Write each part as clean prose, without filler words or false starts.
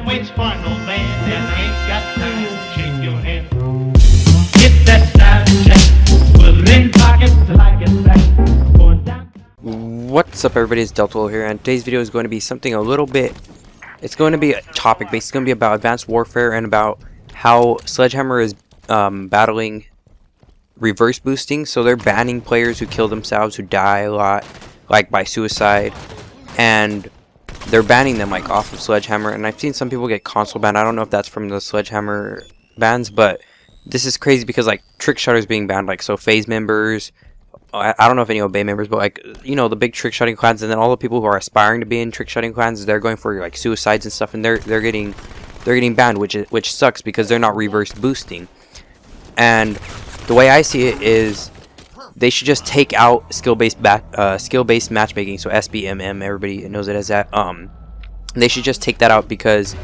waits for no man, and I ain't got time to shake your hand. Get that style check, put it in pockets till I get back. Going down. What's up, everybody? It's Delta here, and today's video is going to be something a little bit. It's going to be a topic based. It's going to be about advanced warfare and about how SledgeBanHammer is battling reverse boosting. So they're banning players who kill themselves, who die a lot, like by suicide, and they're banning them like off of SledgeBanHammer. And I've seen some people get console banned. I don't know if that's from the SledgeBanHammer bans, but this is crazy because like trick shotters being banned, like so phase members. I don't know if any obey members, but like, you know, the big trick shotting clans, and then all the people who are aspiring to be in trick shotting clans, they're going for like suicides and stuff, and they're getting banned, which sucks because they're not reverse boosting. And the way I see it is they should just take out skill-based matchmaking, so SBMM, everybody knows it as that. They should just take that out because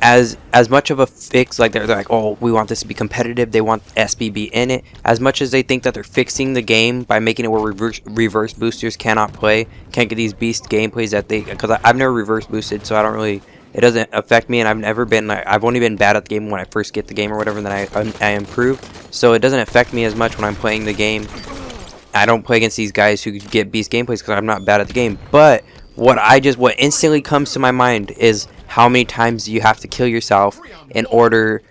as much of a fix, like they're like, oh, we want this to be competitive, they want SBB in it, as much as they think that they're fixing the game by making it where reverse boosters can't get these beast gameplays that they, because I've never reverse boosted, so I don't really, it doesn't affect me, and I've never been like, I've only been bad at the game when I first get the game or whatever, and then I improve, so it doesn't affect me as much when I'm playing the game. I don't play against these guys who get beast gameplays because I'm not bad at the game. But what instantly comes to my mind is how many times do you have to kill yourself in order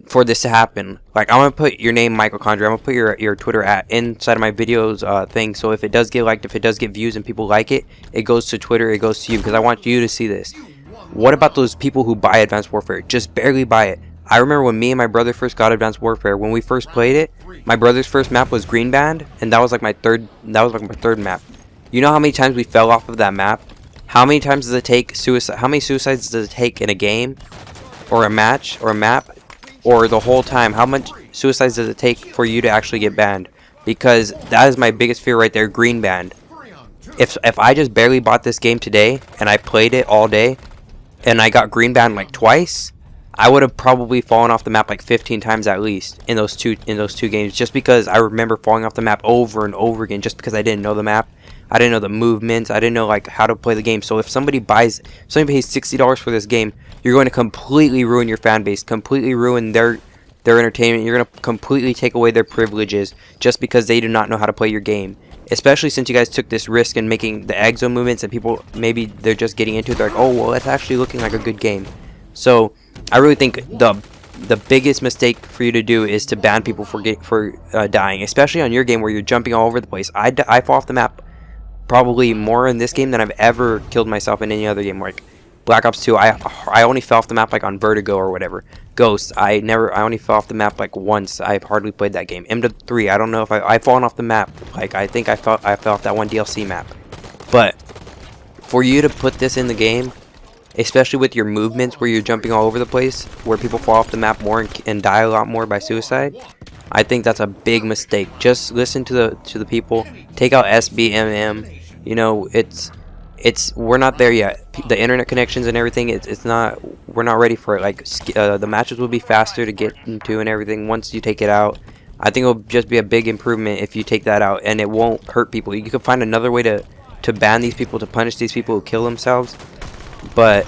for this to happen. Like, I'm gonna put your name, Mitochondria. I'm gonna put your Twitter @ inside of my videos thing, so if it does get liked, if it does get views and people like it, it goes to Twitter, it goes to you, because I want you to see this. What about those people who buy Advanced Warfare, just barely buy it? I remember when me and my brother first got Advanced Warfare, when we first played it, my brother's first map was Green Band, and that was like my third map. You know how many times we fell off of that map? How many times does it take how many suicides does it take in a game, or a match, or a map, or the whole time? How much suicides does it take for you to actually get banned? Because that is my biggest fear right there, Green Band. If I just barely bought this game today, and I played it all day, and I got Green Band like twice, I would have probably fallen off the map like 15 times at least in those two games, just because I remember falling off the map over and over again, just because I didn't know the map, I didn't know the movements, I didn't know like how to play the game. So if somebody pays $60 for this game, you're going to completely ruin your fan base, completely ruin their entertainment. You're going to completely take away their privileges just because they do not know how to play your game. Especially since you guys took this risk in making the exo movements, and people, maybe they're just getting into it, they're like, oh well, it's actually looking like a good game. So I really think the biggest mistake for you to do is to ban people for dying, especially on your game where you're jumping all over the place. I fall off the map probably more in this game than I've ever killed myself in any other game. Like Black Ops 2, I only fell off the map like on Vertigo or whatever. Ghost, I only fell off the map like once. I've hardly played that game. M3, I don't know if I've fallen off the map. Like, I think I fell off that one DLC map. But for you to put this in the game, especially with your movements where you're jumping all over the place, where people fall off the map more and die a lot more by suicide, I think that's a big mistake. Just listen to the people. Take out SBMM. You know, we're not there yet. The internet connections and everything, we're not ready for it. Like the matches will be faster to get into and everything once you take it out. I think it'll just be a big improvement if you take that out, and it won't hurt people. You can find another way to ban these people, to punish these people who kill themselves. But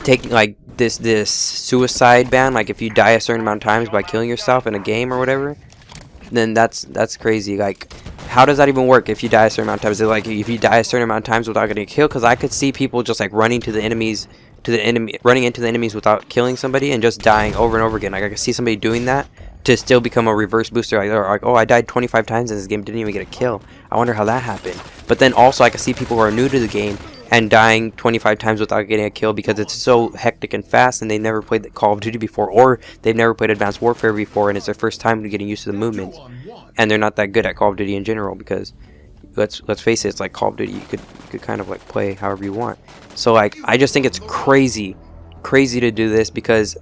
taking like this suicide ban, like if you die a certain amount of times by killing yourself in a game or whatever, then that's crazy. Like, how does that even work if you die a certain amount of times? Is it like if you die a certain amount of times without getting killed? Because I could see people just like running into the enemies without killing somebody and just dying over and over again. Like I could see somebody doing that to still become a reverse booster. Like, oh, I died 25 times in this game, didn't even get a kill. I wonder how that happened. But then also I could see people who are new to the game and dying 25 times without getting a kill because it's so hectic and fast, and they never played the Call of Duty before, or they've never played Advanced Warfare before, and it's their first time getting used to the movements, and they're not that good at Call of Duty in general, because let's face it, it's like Call of Duty. You could kind of like play however you want. So like, I just think it's crazy to do this, because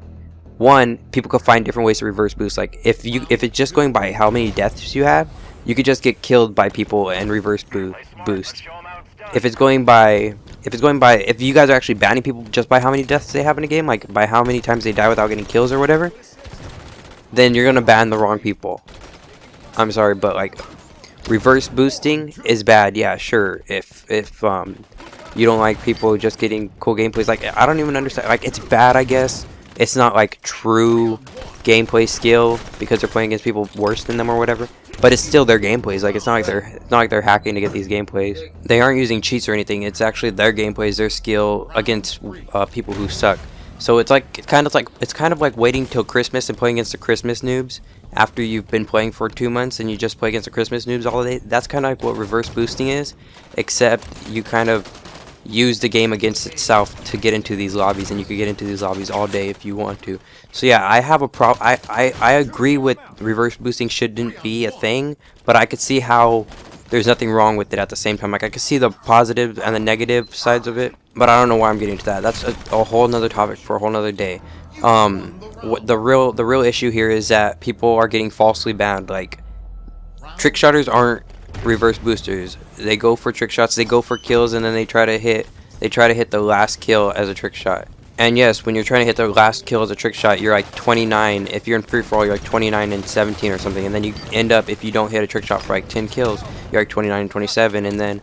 one, people could find different ways to reverse boost. Like if it's just going by how many deaths you have, you could just get killed by people and reverse boost. If you guys are actually banning people just by how many deaths they have in a game, like by how many times they die without getting kills or whatever, then you're gonna ban the wrong people. I'm sorry, but like reverse boosting is bad. Yeah, sure. If You don't like people just getting cool gameplays. Like, I don't even understand. Like, it's bad, I guess. It's not like true gameplay skill because they're playing against people worse than them or whatever. But it's still their gameplays. Like, it's not like they're hacking to get these gameplays. They aren't using cheats or anything. It's actually their gameplays, their skill against people who suck. So it's kind of like waiting till Christmas and playing against the Christmas noobs after you've been playing for 2 months and you just play against the Christmas noobs all day. That's kind of like what reverse boosting is, except you kind of use the game against itself to get into these lobbies, and you could get into these lobbies all day if you want to. So yeah, I have a I agree with reverse boosting shouldn't be a thing, but I could see how there's nothing wrong with it at the same time. Like, I could see the positive and the negative sides of it, but I don't know why I'm getting to that. That's a whole nother topic for a whole nother day. What the real issue here is that people are getting falsely banned. Like, trick shotters aren't reverse boosters. They go for trick shots, they go for kills, and then they try to hit the last kill as a trick shot. And yes, when you're trying to hit the last kill as a trick shot, you're like 29. If you're in free for all, you're like 29 and 17 or something, and then you end up, if you don't hit a trick shot for like 10 kills, you're like 29 and 27, and then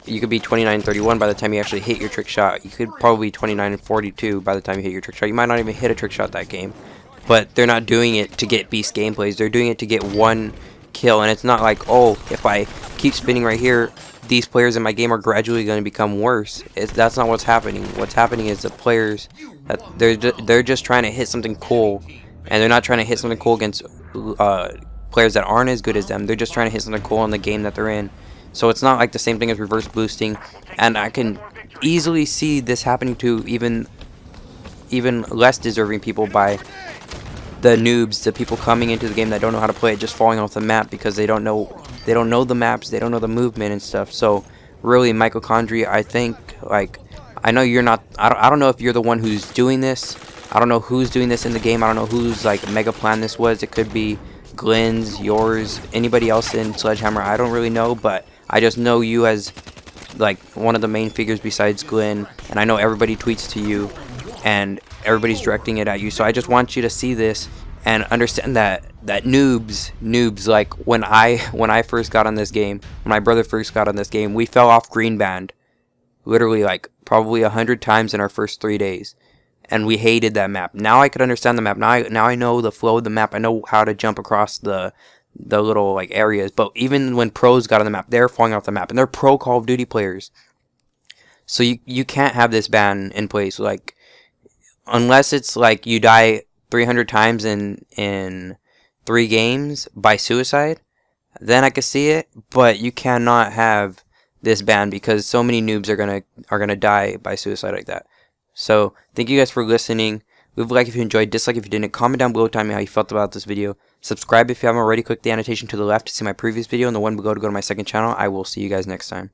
you could be 29 and 31 by the time you actually hit your trick shot. You could probably be 29 and 42 by the time you hit your trick shot. You might not even hit a trick shot that game, but they're not doing it to get beast gameplays. They're doing it to get one kill, and it's not like, oh, if I keep spinning right here, these players in my game are gradually going to become worse. That's not what's happening. What's happening is the players, that they're just trying to hit something cool, and they're not trying to hit something cool against players that aren't as good as them. They're just trying to hit something cool in the game that they're in. So it's not like the same thing as reverse boosting, and I can easily see this happening to even less deserving people by the noobs, the people coming into the game that don't know how to play it, just falling off the map because they don't know the maps, they don't know the movement and stuff. So really, mitochondria, I think, like, I know you're not, I don't know if you're the one who's doing this. I don't know who's doing this in the game. I don't know whose like mega plan this was. It could be Glenn's, yours, anybody else in SledgeBanHammer. I don't really know, but I just know you as like one of the main figures besides Glenn, and I know everybody tweets to you and everybody's directing it at you. So I just want you to see this and understand that noobs, like when I first got on this game, when my brother first got on this game, we fell off green band literally like probably 100 times in our first 3 days, and we hated that map. Now I could understand the map. Now I know the flow of the map. I know how to jump across the little like areas. But even when pros got on the map, they're falling off the map, and they're pro Call of Duty players. So you can't have this ban in place, like, unless it's like you die 300 times in 3 games by suicide, then I could see it. But you cannot have this ban because so many noobs are gonna die by suicide like that. So thank you guys for listening. Leave a like if you enjoyed, dislike if you didn't. Comment down below telling me how you felt about this video. Subscribe if you haven't already. Click the annotation to the left to see my previous video, and the one below to go to my second channel. I will see you guys next time.